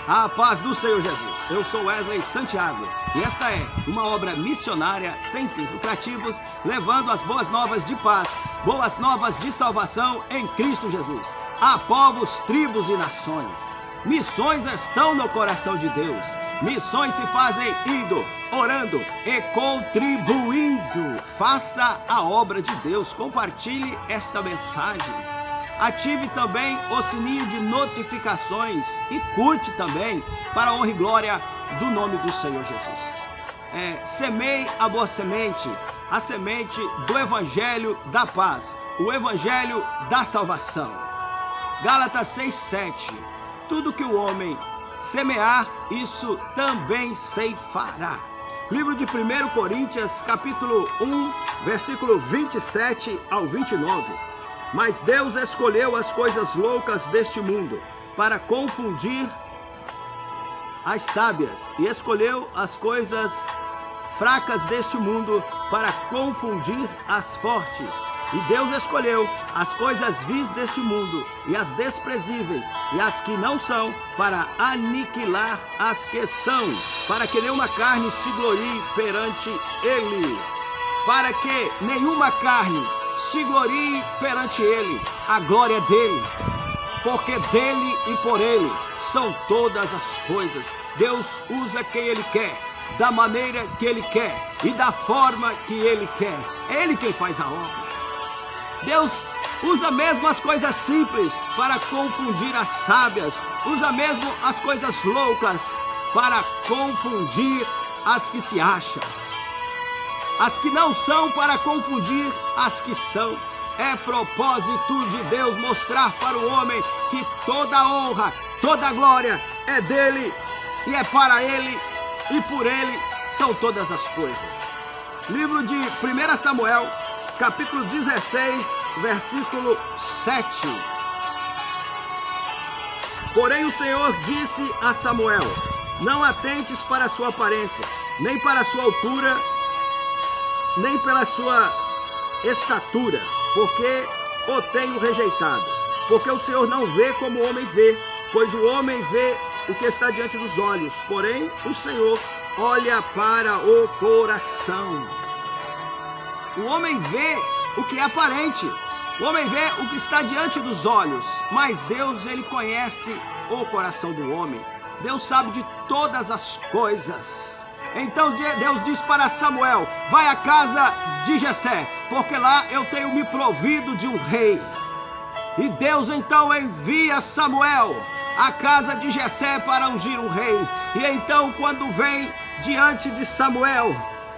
A paz do Senhor Jesus. Eu sou Wesley Santiago e esta é uma obra missionária sem fins lucrativos, levando as boas novas de paz, boas novas de salvação em Cristo Jesus, a povos, tribos e nações. Missões estão no coração de Deus. Missões se fazem indo, orando e contribuindo. Faça a obra de Deus. Compartilhe esta mensagem. Ative também o sininho de notificações e curte também para a honra e glória do nome do Senhor Jesus. Semeie a boa semente, a semente do Evangelho da paz, o Evangelho da salvação. Gálatas 6:7. Tudo que o homem semear, isso também ceifará. Livro de 1 Coríntios, capítulo 1, versículo 27 ao 29. Mas Deus escolheu as coisas loucas deste mundo para confundir as sábias, e escolheu as coisas fracas deste mundo para confundir as fortes. E Deus escolheu as coisas vis deste mundo e as desprezíveis e as que não são, para aniquilar as que são, para que nenhuma carne se glorie perante Ele. Para que nenhuma carne se glorie perante Ele, a glória dele, porque dele e por Ele são todas as coisas. Deus usa quem Ele quer, da maneira que Ele quer e da forma que Ele quer. É Ele quem faz a obra. Deus usa mesmo as coisas simples para confundir as sábias, usa mesmo as coisas loucas para confundir as que se acham, as que não são para confundir as que são. É propósito de Deus mostrar para o homem que toda honra, toda glória é dele e é para ele e por ele são todas as coisas. Livro de 1 Samuel, capítulo 16, versículo 7. Porém o Senhor disse a Samuel: não atentes para a sua aparência, nem para a sua altura, nem pela sua estatura, porque o tenho rejeitado. Porque o Senhor não vê como o homem vê, pois o homem vê o que está diante dos olhos, porém o Senhor olha para o coração. O homem vê o que é aparente, o homem vê o que está diante dos olhos, mas Deus, Ele conhece o coração do homem. Deus sabe de todas as coisas. Então Deus diz para Samuel: vai à casa de Jessé, porque lá eu tenho me provido de um rei. E Deus então envia Samuel à casa de Jessé para ungir um rei. E então, quando vem diante de Samuel,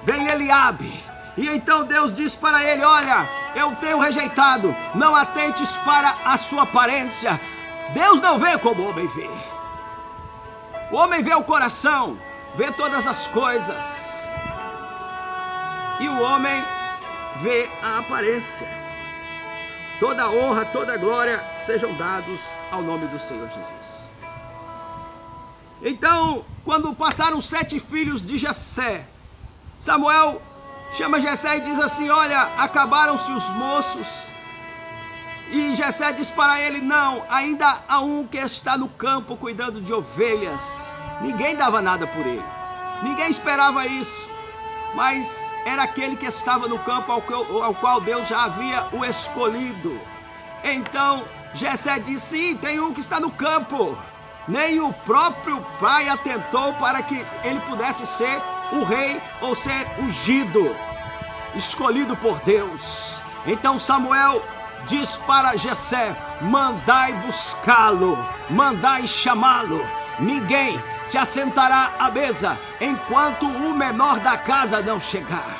vem Eliabe. E então Deus diz para ele: olha, eu tenho rejeitado, não atentes para a sua aparência. Deus não vê como o homem vê. O homem vê o coração, vê todas as coisas, e o homem vê a aparência. Toda honra, toda glória sejam dados ao nome do Senhor Jesus. Então, quando passaram 7 filhos de Jessé, Samuel chama Jessé e diz assim: olha, acabaram-se os moços. E Jessé diz para ele: não, ainda há um que está no campo cuidando de ovelhas. Ninguém dava nada por ele, ninguém esperava isso, mas era aquele que estava no campo ao qual Deus já havia o escolhido. Então Jessé disse: sim, tem um que está no campo. Nem o próprio pai atentou para que ele pudesse ser o rei ou ser ungido, escolhido por Deus. Então Samuel diz para Jessé: mandai buscá-lo, mandai chamá-lo. Ninguém se assentará à mesa enquanto o menor da casa não chegar.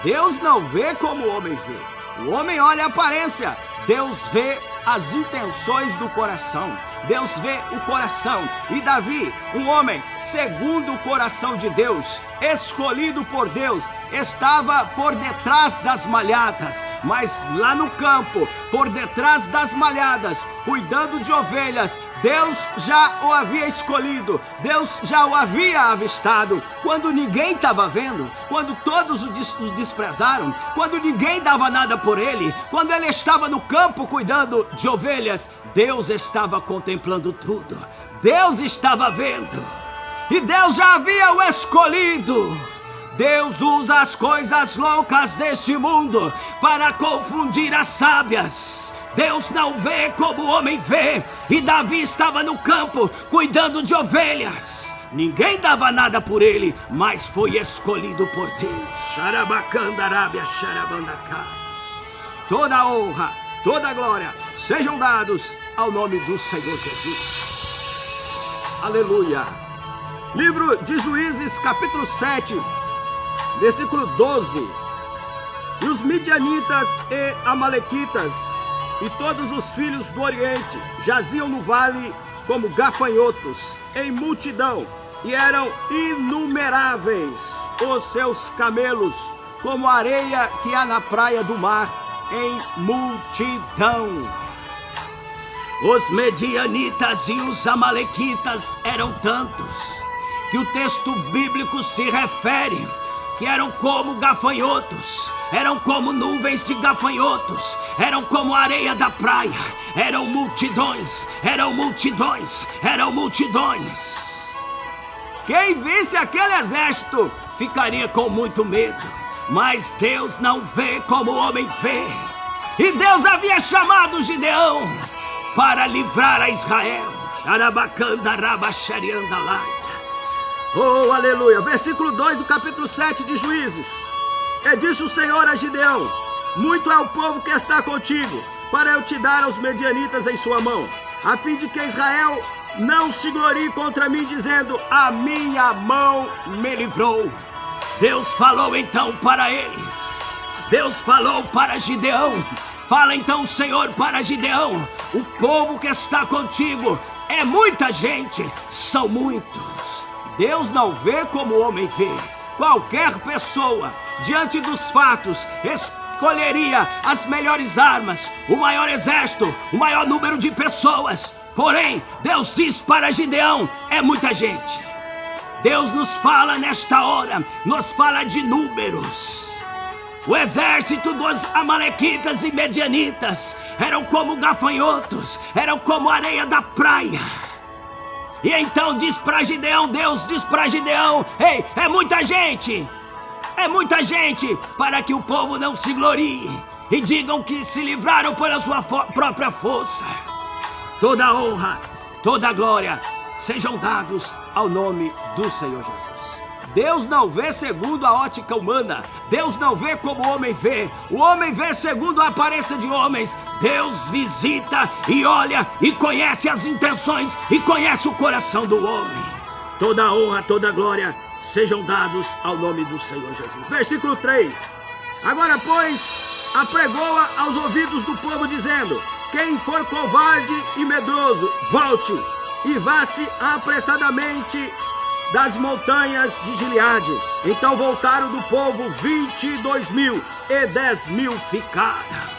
Deus não vê como o homem vê. O homem olha a aparência, Deus vê as intenções do coração. Deus vê o coração. E Davi, um homem segundo o coração de Deus, escolhido por Deus, estava por detrás das malhadas, mas lá no campo, por detrás das malhadas, cuidando de ovelhas, Deus já o havia escolhido, Deus já o havia avistado, quando ninguém estava vendo, quando todos o desprezaram, quando ninguém dava nada por ele, quando ele estava no campo cuidando de ovelhas, Deus estava contemplando tudo. Deus estava vendo, e Deus já havia o escolhido. Deus usa as coisas loucas deste mundo para confundir as sábias. Deus não vê como o homem vê, e Davi estava no campo cuidando de ovelhas. Ninguém dava nada por ele, mas foi escolhido por Deus. Xarabacandarábia, xarabandacá. Toda a honra, toda a glória sejam dados ao nome do Senhor Jesus. Aleluia. Livro de Juízes, capítulo 7, versículo 12. E os midianitas e amalequitas e todos os filhos do Oriente jaziam no vale como gafanhotos, em multidão, e eram inumeráveis os seus camelos, como a areia que há na praia do mar, em multidão. Os medianitas e os amalequitas eram tantos, que o texto bíblico se refere que eram como gafanhotos, eram como nuvens de gafanhotos, eram como a areia da praia, eram multidões, eram multidões, eram multidões. Quem visse aquele exército ficaria com muito medo, mas Deus não vê como o homem vê. E Deus havia chamado Gideão para livrar a Israel. Oh, aleluia. Versículo 2 do capítulo 7 de Juízes. E disse o Senhor a Gideão: muito é o povo que está contigo, para eu te dar aos medianitas em sua mão, a fim de que Israel não se glorie contra mim, dizendo: a minha mão me livrou. Deus falou então para eles. Deus falou para Gideão. Fala então o Senhor para Gideão: o povo que está contigo é muita gente, são muitos. Deus não vê como o homem vê. Qualquer pessoa, diante dos fatos, escolheria as melhores armas, o maior exército, o maior número de pessoas. Porém, Deus diz para Gideão: é muita gente. Deus nos fala nesta hora, nos fala de números. O exército dos amalequitas e medianitas eram como gafanhotos, eram como areia da praia. E então diz para Gideão, Deus diz para Gideão: ei, é muita gente, para que o povo não se glorie e digam que se livraram pela sua própria força. Toda a honra, toda a glória sejam dados ao nome do Senhor Jesus. Deus não vê segundo a ótica humana. Deus não vê como o homem vê. O homem vê segundo a aparência de homens. Deus visita e olha e conhece as intenções e conhece o coração do homem. Toda a honra, toda a glória sejam dados ao nome do Senhor Jesus. Versículo 3. Agora, pois, apregou-a aos ouvidos do povo, dizendo: quem for covarde e medroso, volte e vá-se apressadamente das montanhas de Gileade. Então voltaram do povo 22.000 e 10.000 ficaram.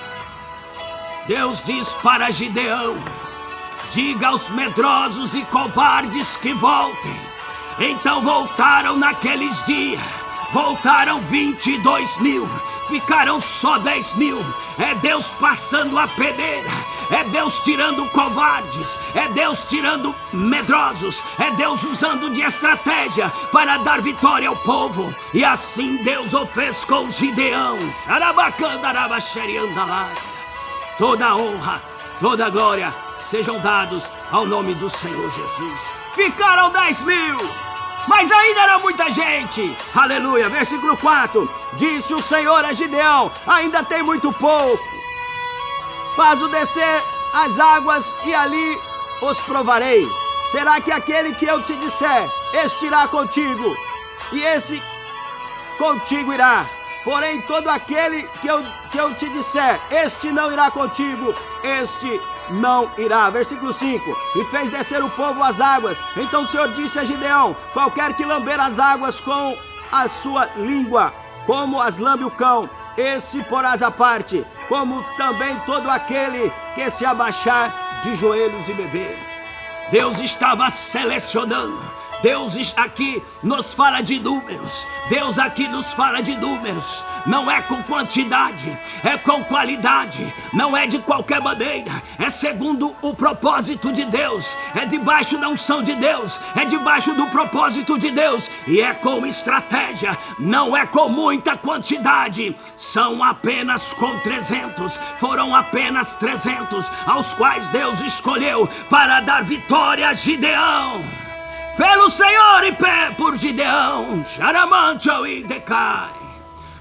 Deus diz para Gideão: diga aos medrosos e covardes que voltem. Então voltaram naqueles dias, voltaram 22.000, ficaram só 10.000. É Deus passando a peneira, é Deus tirando covardes, é Deus tirando medrosos, é Deus usando de estratégia para dar vitória ao povo. E assim Deus o fez com Gideão. Toda a honra, toda a glória sejam dados ao nome do Senhor Jesus. Ficaram 10.000, mas ainda era muita gente. Aleluia. Versículo 4. Disse o Senhor a Gideão: ainda tem muito pouco. Faz-o descer as águas e ali os provarei. Será que aquele que eu te disser, este irá contigo, e esse contigo irá? Porém, todo aquele que eu te disser, este não irá contigo, este não irá. Versículo 5. E fez descer o povo as águas. Então o Senhor disse a Gideão: qualquer que lamber as águas com a sua língua, como as lambe o cão, esse porás à parte, como também todo aquele que se abaixar de joelhos e beber. Deus estava selecionando Deus aqui nos fala de números. Deus aqui nos fala de números. Não é com quantidade, é com qualidade. Não é de qualquer maneira. É segundo o propósito de Deus. É debaixo da unção de Deus. É debaixo do propósito de Deus. E é com estratégia. Não é com muita quantidade. São apenas com 300. Foram apenas 300 aos quais Deus escolheu para dar vitória a Gideão. Pelo Senhor e por Gideão. Decai.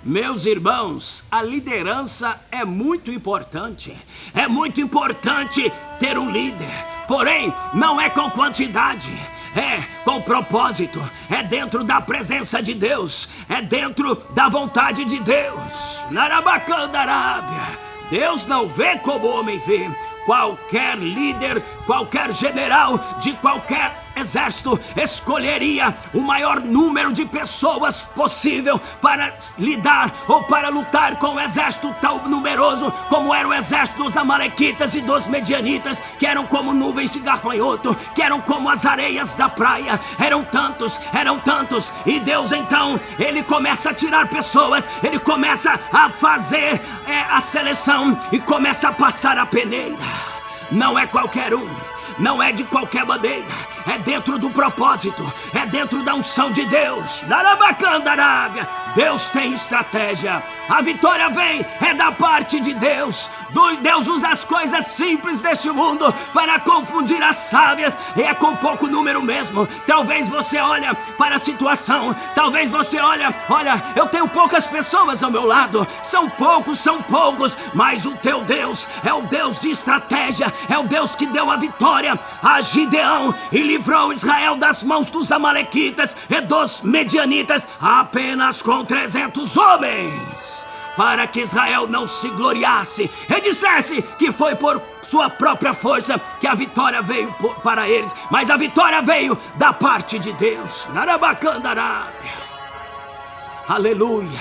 Meus irmãos, a liderança é muito importante. É muito importante ter um líder. Porém, não é com quantidade. É com propósito. É dentro da presença de Deus. É dentro da vontade de Deus. Narabacandarábia. Deus não vê como o homem vê. Qualquer líder, qualquer general de qualquer exército escolheria o maior número de pessoas possível para lidar ou para lutar com um exército tão numeroso como era o exército dos amalequitas e dos medianitas, que eram como nuvens de gafanhoto, que eram como as areias da praia. Eram tantos, e Deus então, ele começa a tirar pessoas, ele começa a fazer a seleção e começa a passar a peneira. Não é qualquer um, não é de qualquer maneira, é dentro do propósito, é dentro da unção de Deus. Narabacandarábia. Deus tem estratégia. A vitória vem, é da parte de Deus. Deus usa as coisas simples deste mundo para confundir as sábias, e é com pouco número mesmo. Talvez você olhe para a situação, talvez você olha, eu tenho poucas pessoas ao meu lado, são poucos, mas o teu Deus é o Deus de estratégia, é o Deus que deu a vitória a Gideão e livrou Israel das mãos dos amalequitas e dos medianitas apenas com 300 homens. Para que Israel não se gloriasse e dissesse que foi por sua própria força que a vitória veio para eles, mas a vitória veio da parte de Deus. Narabacandarábia. Aleluia.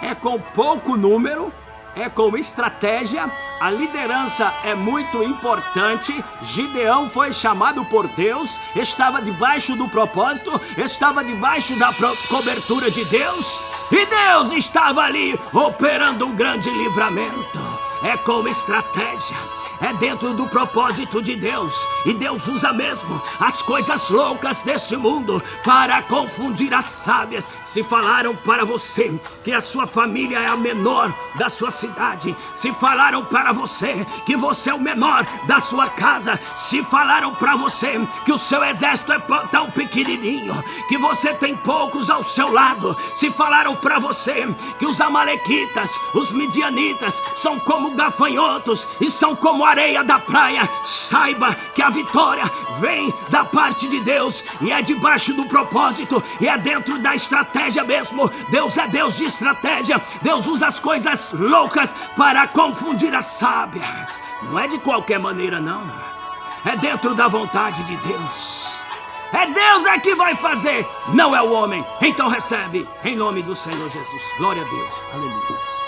É com pouco número, é com estratégia. A liderança é muito importante. Gideão foi chamado por Deus, estava debaixo do propósito, estava debaixo da cobertura de Deus, e Deus estava ali operando um grande livramento. É com estratégia, é dentro do propósito de Deus. E Deus usa mesmo as coisas loucas deste mundo para confundir as sábias. Se falaram para você que a sua família é a menor da sua cidade, se falaram para você que você é o menor da sua casa, se falaram para você que o seu exército é tão pequenininho, que você tem poucos ao seu lado, se falaram para você que os amalequitas, os midianitas são como gafanhotos e são como areia da praia, saiba que a vitória vem da parte de Deus, e é debaixo do propósito, e é dentro da estratégia mesmo. Deus é Deus de estratégia. Deus usa as coisas loucas para confundir as sábias. Não é de qualquer maneira, não. É dentro da vontade de Deus. É Deus que vai fazer, não é o homem. Então recebe em nome do Senhor Jesus. Glória a Deus. Aleluia.